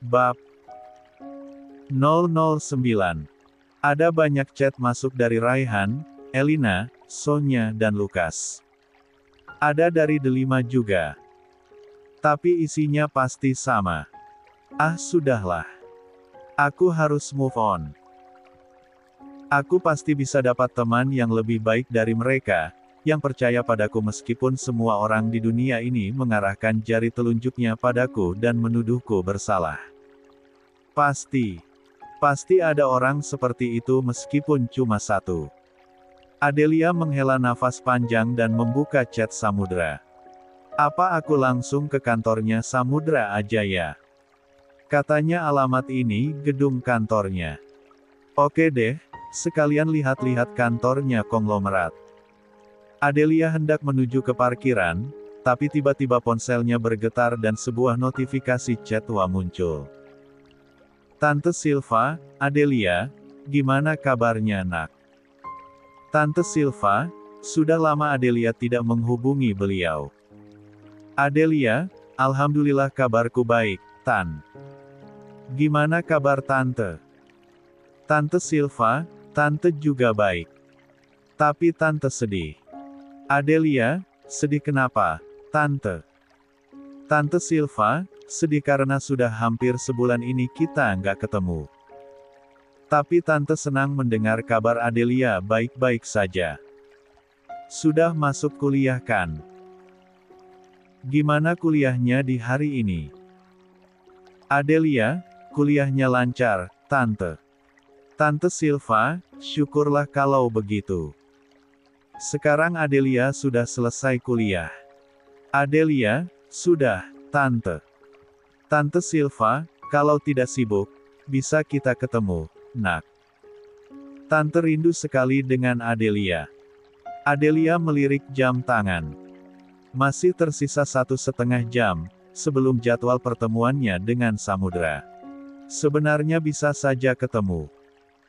Bab 009. Ada banyak chat masuk dari Raihan, Elina, Sonya dan Lukas. Ada dari Delima juga. Tapi isinya pasti sama. Ah sudahlah. Aku harus move on. Aku pasti bisa dapat teman yang lebih baik dari mereka, yang percaya padaku meskipun semua orang di dunia ini mengarahkan jari telunjuknya padaku dan menuduhku bersalah. Pasti ada orang seperti itu meskipun cuma satu. Adelia menghela nafas panjang dan membuka chat Samudra. Apa aku langsung ke kantornya Samudra aja ya? Katanya alamat ini gedung kantornya. Oke deh, sekalian lihat-lihat kantornya konglomerat. Adelia hendak menuju ke parkiran, tapi tiba-tiba ponselnya bergetar dan sebuah notifikasi chat muncul. Tante Silva, Adelia, gimana kabarnya nak? Tante Silva, sudah lama Adelia tidak menghubungi beliau. Adelia, alhamdulillah kabarku baik, Tan. Gimana kabar Tante? Tante Silva, Tante juga baik. Tapi Tante sedih. Adelia, sedih kenapa, Tante? Tante Silva, sedih karena sudah hampir sebulan ini kita nggak ketemu. Tapi Tante senang mendengar kabar Adelia baik-baik saja. Sudah masuk kuliah kan? Gimana kuliahnya di hari ini? Adelia, kuliahnya lancar, Tante. Tante Silva, syukurlah kalau begitu. Sekarang Adelia sudah selesai kuliah. Adelia, sudah, Tante. Tante Silva, kalau tidak sibuk, bisa kita ketemu, nak. Tante rindu sekali dengan Adelia. Adelia melirik jam tangan. Masih tersisa 1,5 jam, sebelum jadwal pertemuannya dengan Samudra. Sebenarnya bisa saja ketemu.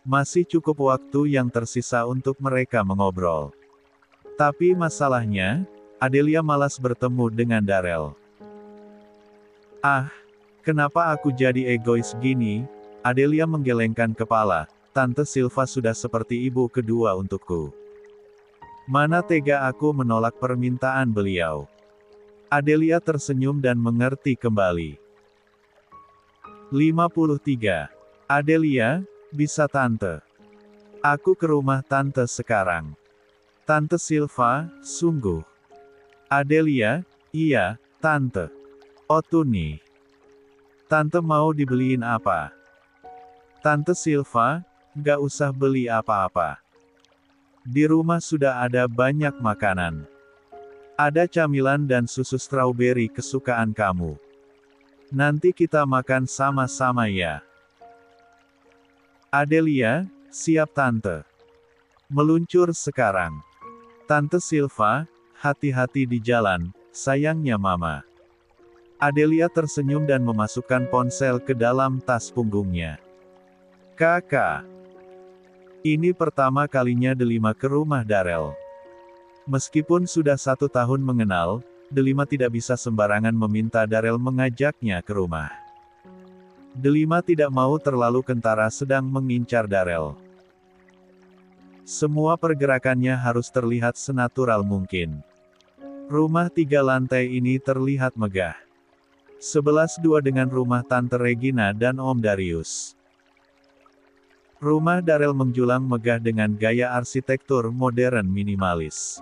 Masih cukup waktu yang tersisa untuk mereka mengobrol. Tapi masalahnya, Adelia malas bertemu dengan Darel. Ah, kenapa aku jadi egois gini? Adelia menggelengkan kepala. Tante Silva sudah seperti ibu kedua untukku. Mana tega aku menolak permintaan beliau. Adelia tersenyum dan mengerti kembali. 53. Adelia, bisa Tante? Aku ke rumah Tante sekarang. Tante Silva, sungguh. Adelia, iya, Tante. Oh Tuni. Tante mau dibeliin apa? Tante Silva, nggak usah beli apa-apa. Di rumah sudah ada banyak makanan. Ada camilan dan susu strawberry kesukaan kamu. Nanti kita makan sama-sama ya. Adelia, siap Tante. Meluncur sekarang. Tante Silva, hati-hati di jalan, sayangnya Mama. Adelia tersenyum dan memasukkan ponsel ke dalam tas punggungnya. Kakak. Ini pertama kalinya Delima ke rumah Darel. Meskipun sudah 1 tahun mengenal, Delima tidak bisa sembarangan meminta Darel mengajaknya ke rumah. Delima tidak mau terlalu kentara sedang mengincar Darel. Semua pergerakannya harus terlihat senatural mungkin. Rumah 3 lantai ini terlihat megah. 11-2 dengan rumah Tante Regina dan Om Darius. Rumah Darel menjulang megah dengan gaya arsitektur modern minimalis.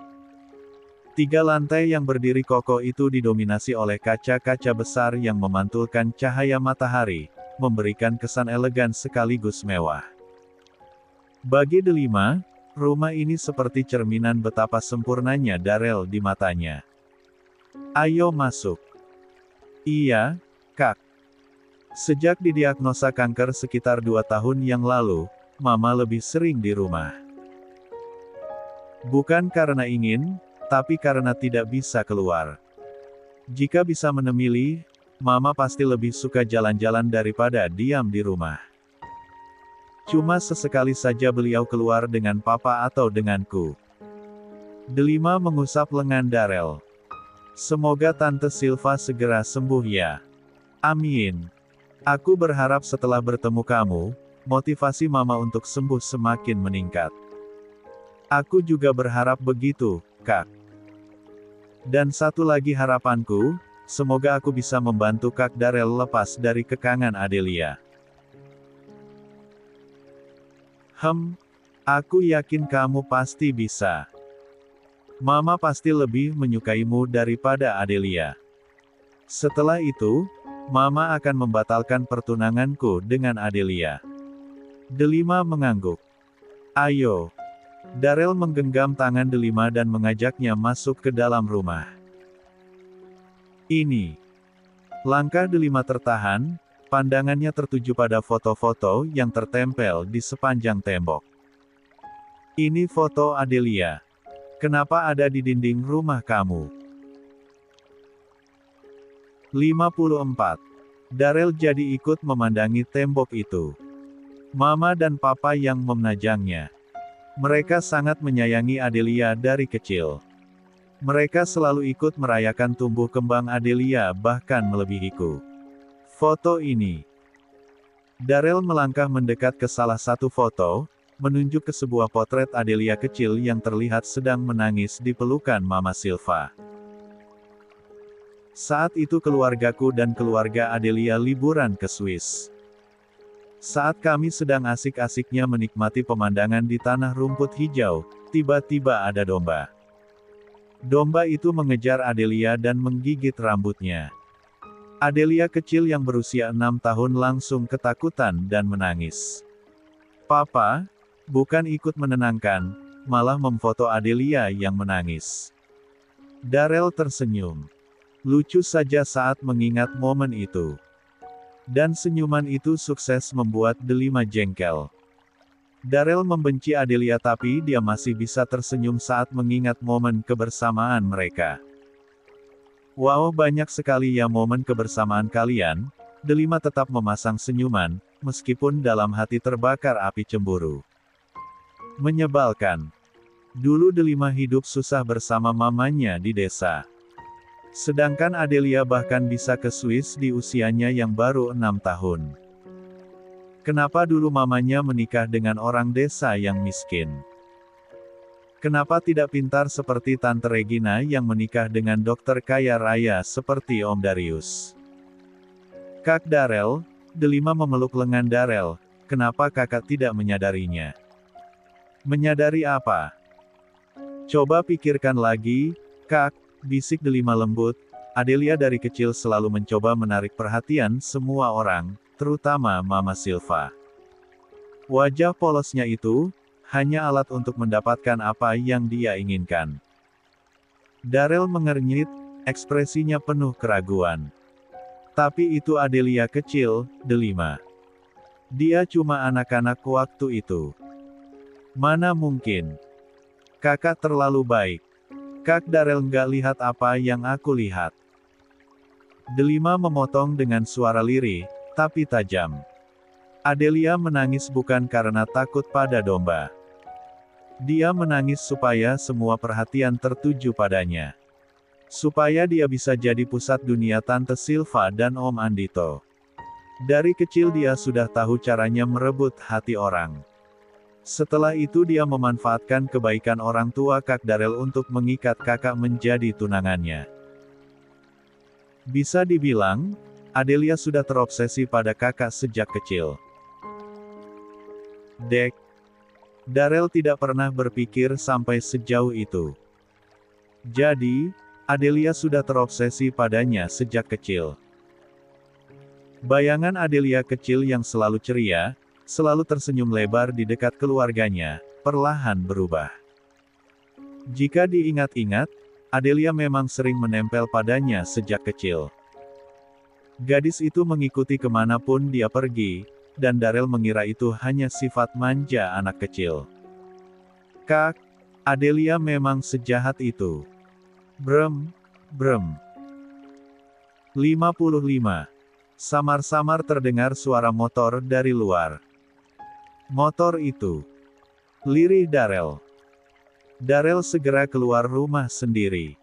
3 lantai yang berdiri kokoh itu didominasi oleh kaca-kaca besar yang memantulkan cahaya matahari, memberikan kesan elegan sekaligus mewah. Bagi Delima, rumah ini seperti cerminan betapa sempurnanya Darel di matanya. Ayo masuk. Iya, Kak. Sejak didiagnosa kanker sekitar 2 tahun yang lalu, Mama lebih sering di rumah. Bukan karena ingin, tapi karena tidak bisa keluar. Jika bisa memilih, Mama pasti lebih suka jalan-jalan daripada diam di rumah. Cuma sesekali saja beliau keluar dengan Papa atau denganku. Delima mengusap lengan Darel. Semoga Tante Silva segera sembuh ya. Amin. Aku berharap setelah bertemu kamu, motivasi Mama untuk sembuh semakin meningkat. Aku juga berharap begitu, Kak. Dan satu lagi harapanku, semoga aku bisa membantu Kak Darel lepas dari kekangan Adelia. Aku yakin kamu pasti bisa. Mama pasti lebih menyukaimu daripada Adelia. Setelah itu, Mama akan membatalkan pertunanganku dengan Adelia. Delima mengangguk. Ayo. Darel menggenggam tangan Delima dan mengajaknya masuk ke dalam rumah. Ini. Langkah Delima tertahan, pandangannya tertuju pada foto-foto yang tertempel di sepanjang tembok. Ini foto Adelia. Kenapa ada di dinding rumah kamu? 54. Darel jadi ikut memandangi tembok itu. Mama dan Papa yang memenajangnya. Mereka sangat menyayangi Adelia dari kecil. Mereka selalu ikut merayakan tumbuh kembang Adelia bahkan melebihiku. Foto ini. Darel melangkah mendekat ke salah satu foto, menunjuk ke sebuah potret Adelia kecil yang terlihat sedang menangis di pelukan Mama Silva. Saat itu keluargaku dan keluarga Adelia liburan ke Swiss. Saat kami sedang asik-asiknya menikmati pemandangan di tanah rumput hijau, tiba-tiba ada domba. Domba itu mengejar Adelia dan menggigit rambutnya. Adelia kecil yang berusia 6 tahun langsung ketakutan dan menangis. Papa, bukan ikut menenangkan, malah memfoto Adelia yang menangis. Darel tersenyum. Lucu saja saat mengingat momen itu. Dan senyuman itu sukses membuat Delima jengkel. Darel membenci Adelia tapi dia masih bisa tersenyum saat mengingat momen kebersamaan mereka. Wow, banyak sekali ya momen kebersamaan kalian. Delima tetap memasang senyuman, meskipun dalam hati terbakar api cemburu. Menyebalkan. Dulu Delima hidup susah bersama mamanya di desa. Sedangkan Adelia bahkan bisa ke Swiss di usianya yang baru 6 tahun. Kenapa dulu mamanya menikah dengan orang desa yang miskin? Kenapa tidak pintar seperti Tante Regina yang menikah dengan dokter kaya raya seperti Om Darius? Kak Darel, Delima memeluk lengan Darel, kenapa kakak tidak menyadarinya? Menyadari apa? Coba pikirkan lagi, Kak, bisik Delima lembut. Adelia dari kecil selalu mencoba menarik perhatian semua orang, terutama Mama Silva. Wajah polosnya itu, hanya alat untuk mendapatkan apa yang dia inginkan. Darel mengernyit, ekspresinya penuh keraguan. Tapi itu Adelia kecil, Delima. Dia cuma anak-anak waktu itu. Mana mungkin. Kakak terlalu baik. Kak Darel nggak lihat apa yang aku lihat. Delima memotong dengan suara lirih, tapi tajam. Adelia menangis bukan karena takut pada domba. Dia menangis supaya semua perhatian tertuju padanya. Supaya dia bisa jadi pusat dunia Tante Silva dan Om Andito. Dari kecil dia sudah tahu caranya merebut hati orang. Setelah itu dia memanfaatkan kebaikan orang tua Kak Darel untuk mengikat kakak menjadi tunangannya. Bisa dibilang, Adelia sudah terobsesi pada kakak sejak kecil. Dek. Darel tidak pernah berpikir sampai sejauh itu. Jadi, Adelia sudah terobsesi padanya sejak kecil. Bayangan Adelia kecil yang selalu ceria, selalu tersenyum lebar di dekat keluarganya, perlahan berubah. Jika diingat-ingat, Adelia memang sering menempel padanya sejak kecil. Gadis itu mengikuti kemanapun dia pergi, dan Darel mengira itu hanya sifat manja anak kecil. Kak, Adelia memang sejahat itu. Brem, brem. 55. Samar-samar terdengar suara motor dari luar. Motor itu. Lirih Darel. Darel segera keluar rumah sendiri.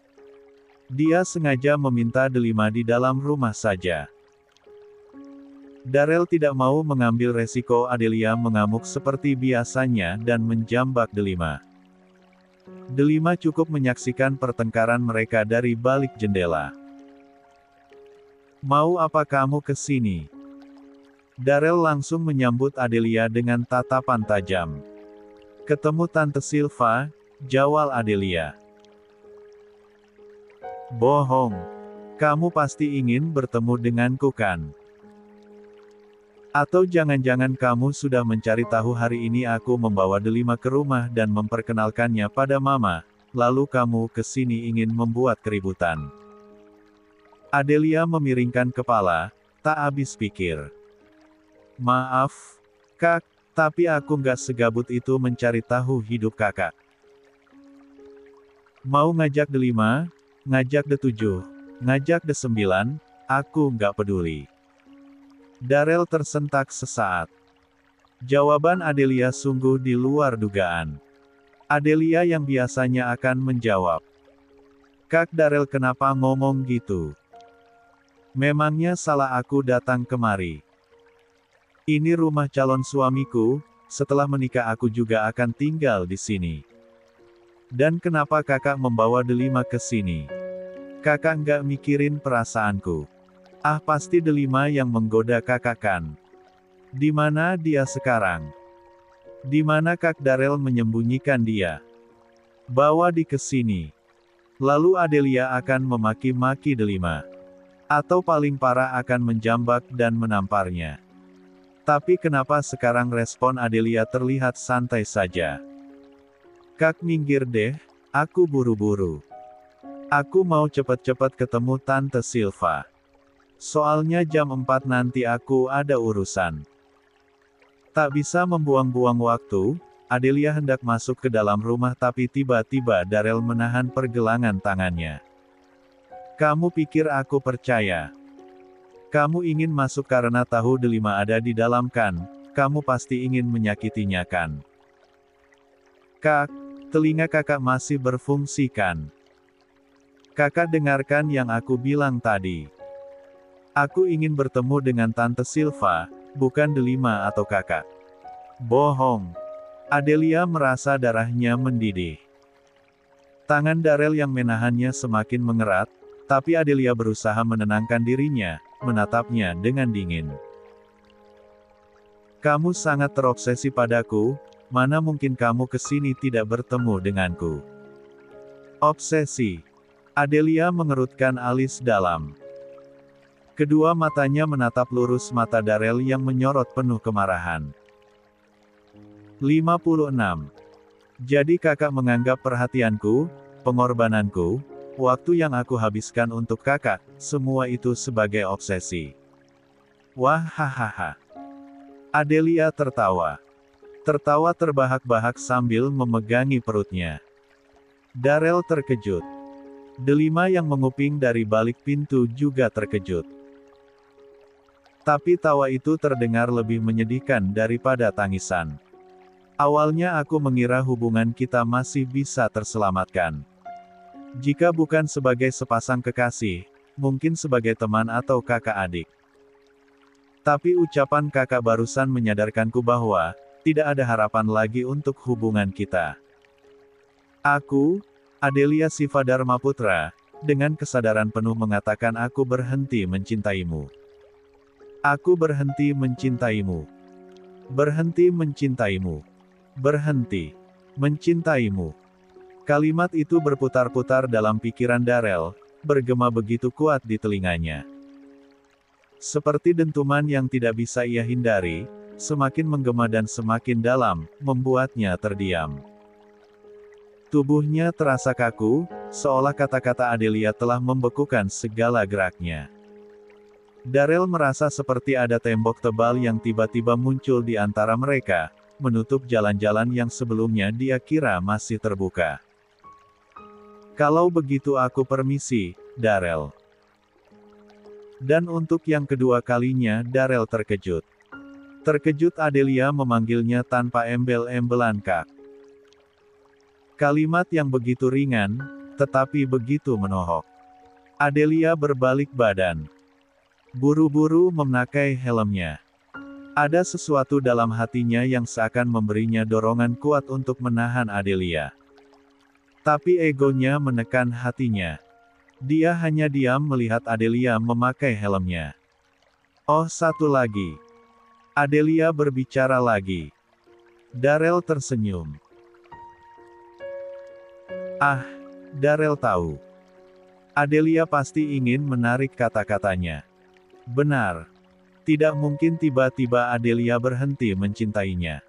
Dia sengaja meminta Delima di dalam rumah saja. Darrell tidak mau mengambil resiko Adelia mengamuk seperti biasanya dan menjambak Delima. Delima cukup menyaksikan pertengkaran mereka dari balik jendela. "Mau apa kamu ke sini?" Darrell langsung menyambut Adelia dengan tatapan tajam. "Ketemu Tante Silva," jawab Adelia. "Bohong. Kamu pasti ingin bertemu denganku kan? Atau jangan-jangan kamu sudah mencari tahu hari ini aku membawa Delima ke rumah dan memperkenalkannya pada Mama, lalu kamu ke sini ingin membuat keributan." Adelia memiringkan kepala, tak habis pikir. "Maaf, Kak, tapi aku nggak segabut itu mencari tahu hidup kakak. Mau ngajak D5, ngajak D7, ngajak D9, aku nggak peduli." Darrell tersentak sesaat. Jawaban Adelia sungguh di luar dugaan. Adelia yang biasanya akan menjawab, "Kak Darrell kenapa ngomong gitu? Memangnya salah aku datang kemari? Ini rumah calon suamiku, setelah menikah aku juga akan tinggal di sini. Dan kenapa kakak membawa Delima ke sini? Kakak nggak mikirin perasaanku. Ah pasti Delima yang menggoda kakak kan? Di mana dia sekarang? Di mana Kak Darrell menyembunyikan dia? Bawa di ke sini. Lalu Adelia akan memaki-maki Delima. Atau paling parah akan menjambak dan menamparnya. Tapi kenapa sekarang respon Adelia terlihat santai saja? "Kak minggir deh, aku buru-buru. Aku mau cepet-cepet ketemu Tante Silva. Soalnya jam 4 nanti aku ada urusan." Tak bisa membuang-buang waktu, Adelia hendak masuk ke dalam rumah tapi tiba-tiba Darrell menahan pergelangan tangannya. "Kamu pikir aku percaya? Kamu ingin masuk karena tahu Delima ada di dalam kan? Kamu pasti ingin menyakitinya kan? Kak, telinga kakak masih berfungsi kan? Kakak dengarkan yang aku bilang tadi. Aku ingin bertemu dengan Tante Silva, bukan Delima atau kakak." "Bohong." Adelia merasa darahnya mendidih. Tangan Darrell yang menahannya semakin mengerat, tapi Adelia berusaha menenangkan dirinya, menatapnya dengan dingin. "Kamu sangat terobsesi padaku, mana mungkin kamu kesini tidak bertemu denganku." "Obsesi?" Adelia mengerutkan alis dalam. Kedua matanya menatap lurus mata Darrell yang menyorot penuh kemarahan. 56. "Jadi kakak menganggap perhatianku, pengorbananku, waktu yang aku habiskan untuk kakak, semua itu sebagai obsesi?" "Wah hahaha." Adelia tertawa. Tertawa terbahak-bahak sambil memegangi perutnya. Darrell terkejut. Delima yang menguping dari balik pintu juga terkejut. Tapi tawa itu terdengar lebih menyedihkan daripada tangisan. "Awalnya aku mengira hubungan kita masih bisa terselamatkan. Jika bukan sebagai sepasang kekasih, mungkin sebagai teman atau kakak adik. Tapi ucapan kakak barusan menyadarkanku bahwa, tidak ada harapan lagi untuk hubungan kita. Aku, Adelia Sivadharma Putra, dengan kesadaran penuh mengatakan aku berhenti mencintaimu. Aku berhenti mencintaimu. Berhenti mencintaimu. Berhenti mencintaimu." Kalimat itu berputar-putar dalam pikiran Darrell, bergema begitu kuat di telinganya. Seperti dentuman yang tidak bisa ia hindari, semakin menggema dan semakin dalam, membuatnya terdiam. Tubuhnya terasa kaku, seolah kata-kata Adelia telah membekukan segala geraknya. Darrell merasa seperti ada tembok tebal yang tiba-tiba muncul di antara mereka, menutup jalan-jalan yang sebelumnya dia kira masih terbuka. "Kalau begitu aku permisi, Darrell." Dan untuk yang kedua kalinya Darrell terkejut. Terkejut Adelia memanggilnya tanpa embel-embelan Kak. Kalimat yang begitu ringan, tetapi begitu menohok. Adelia berbalik badan. Buru-buru memakai helmnya. Ada sesuatu dalam hatinya yang seakan memberinya dorongan kuat untuk menahan Adelia. Tapi egonya menekan hatinya. Dia hanya diam melihat Adelia memakai helmnya. Oh, satu lagi. Adelia berbicara lagi. Darrell tersenyum. Ah, Darrell tahu. Adelia pasti ingin menarik kata-katanya. Benar. Tidak mungkin tiba-tiba Adelia berhenti mencintainya.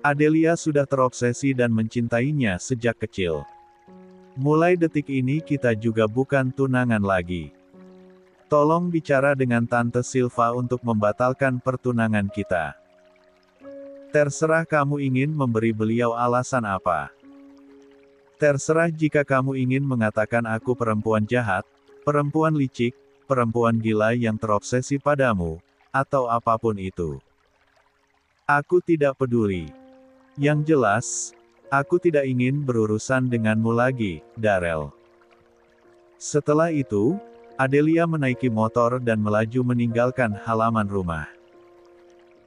Adelia sudah terobsesi dan mencintainya sejak kecil. Mulai detik ini kita juga bukan tunangan lagi. Tolong bicara dengan Tante Silva untuk membatalkan pertunangan kita. Terserah kamu ingin memberi beliau alasan apa. Terserah jika kamu ingin mengatakan aku perempuan jahat, perempuan licik, perempuan gila yang terobsesi padamu, atau apapun itu. Aku tidak peduli. Yang jelas, aku tidak ingin berurusan denganmu lagi, Darrell. Setelah itu, Adelia menaiki motor dan melaju meninggalkan halaman rumah.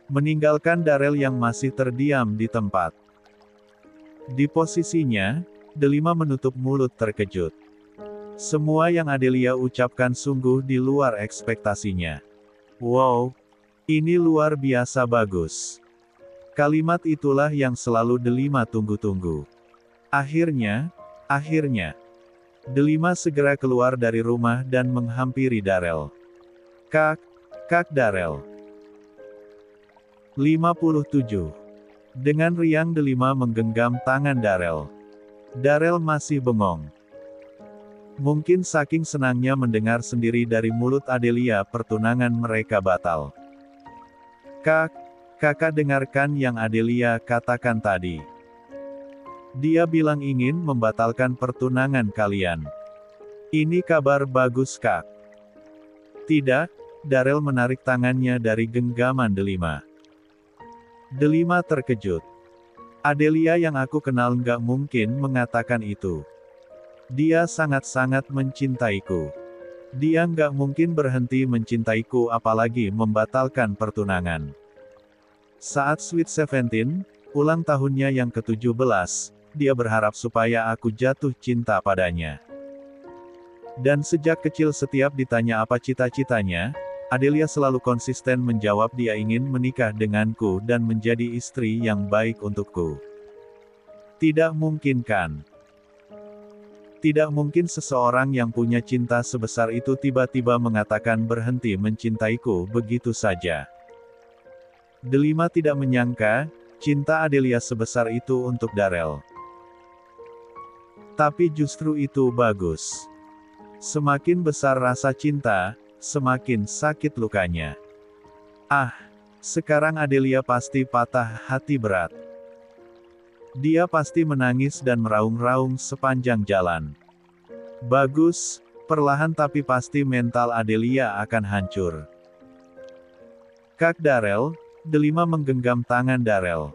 Meninggalkan Darrell yang masih terdiam di tempat. Di posisinya, Delima menutup mulut terkejut. Semua yang Adelia ucapkan sungguh di luar ekspektasinya. Wow, ini luar biasa bagus. Kalimat itulah yang selalu Delima tunggu-tunggu. Akhirnya, Delima segera keluar dari rumah dan menghampiri Darrell. Kak Darrell. 57. Dengan riang Delima menggenggam tangan Darrell. Darrell masih bengong. Mungkin saking senangnya mendengar sendiri dari mulut Adelia pertunangan mereka batal. Kakak dengarkan yang Adelia katakan tadi. Dia bilang ingin membatalkan pertunangan kalian. Ini kabar bagus, Kak. Tidak, Darrell menarik tangannya dari genggaman Delima. Delima terkejut. Adelia yang aku kenal nggak mungkin mengatakan itu. Dia sangat-sangat mencintaiku. Dia nggak mungkin berhenti mencintaiku apalagi membatalkan pertunangan. Saat Sweet 17, ulang tahunnya yang ke-17, dia berharap supaya aku jatuh cinta padanya. Dan sejak kecil setiap ditanya apa cita-citanya, Adelia selalu konsisten menjawab dia ingin menikah denganku dan menjadi istri yang baik untukku. Tidak mungkin kan? Tidak mungkin seseorang yang punya cinta sebesar itu tiba-tiba mengatakan berhenti mencintaiku begitu saja. Delima tidak menyangka, cinta Adelia sebesar itu untuk Darrell. Tapi justru itu bagus. Semakin besar rasa cinta, semakin sakit lukanya. Ah, sekarang Adelia pasti patah hati berat. Dia pasti menangis dan meraung-raung sepanjang jalan. Bagus, perlahan tapi pasti mental Adelia akan hancur. Kak Darrell, Delima menggenggam tangan Darrell.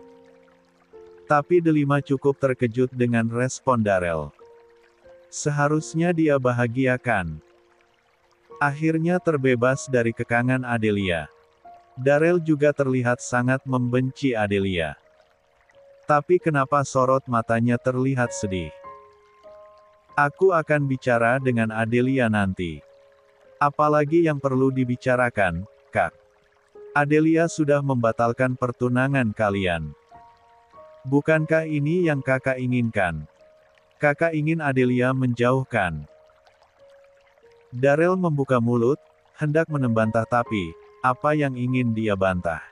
Tapi Delima cukup terkejut dengan respon Darrell. Seharusnya dia bahagiakan. Akhirnya terbebas dari kekangan Adelia. Darrell juga terlihat sangat membenci Adelia. Tapi kenapa sorot matanya terlihat sedih? Aku akan bicara dengan Adelia nanti. Apalagi yang perlu dibicarakan, Kak? Adelia sudah membatalkan pertunangan kalian. Bukankah ini yang kakak inginkan? Kakak ingin Adelia menjauhkan. Darrell membuka mulut, hendak membantah tapi, apa yang ingin dia bantah?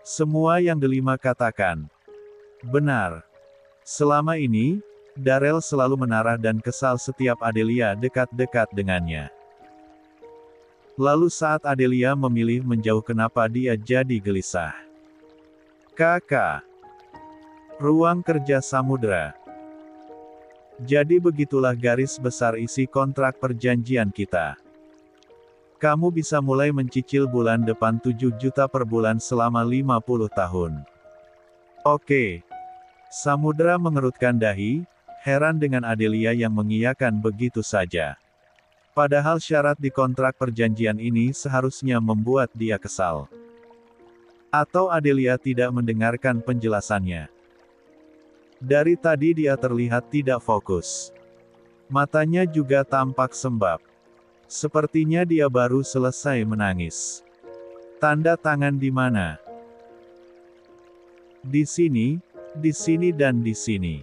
Semua yang Delima katakan. Benar. Selama ini, Darrell selalu menarah dan kesal setiap Adelia dekat-dekat dengannya. Lalu saat Adelia memilih menjauh kenapa dia jadi gelisah? Kakak. Ruang kerja Samudra. Jadi begitulah garis besar isi kontrak perjanjian kita. Kamu bisa mulai mencicil bulan depan 7 juta per bulan selama 50 tahun. Oke. Samudra mengerutkan dahi, heran dengan Adelia yang mengiyakan begitu saja. Padahal syarat di kontrak perjanjian ini seharusnya membuat dia kesal. Atau Adelia tidak mendengarkan penjelasannya. Dari tadi dia terlihat tidak fokus. Matanya juga tampak sembab. Sepertinya dia baru selesai menangis. Tanda tangan di mana? Di sini, dan di sini.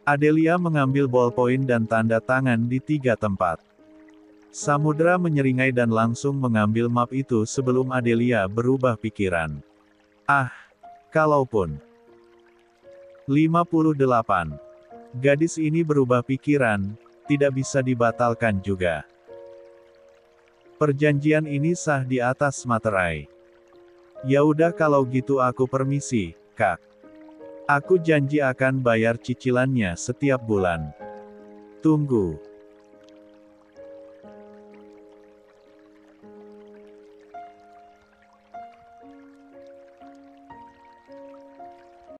Adelia mengambil ballpoint dan tanda tangan di 3 tempat. Samudra menyeringai dan langsung mengambil map itu sebelum Adelia berubah pikiran. Ah, kalaupun 58. Gadis ini berubah pikiran, tidak bisa dibatalkan juga. Perjanjian ini sah di atas materai. Ya udah kalau gitu aku permisi, Kak. Aku janji akan bayar cicilannya setiap bulan. Tunggu.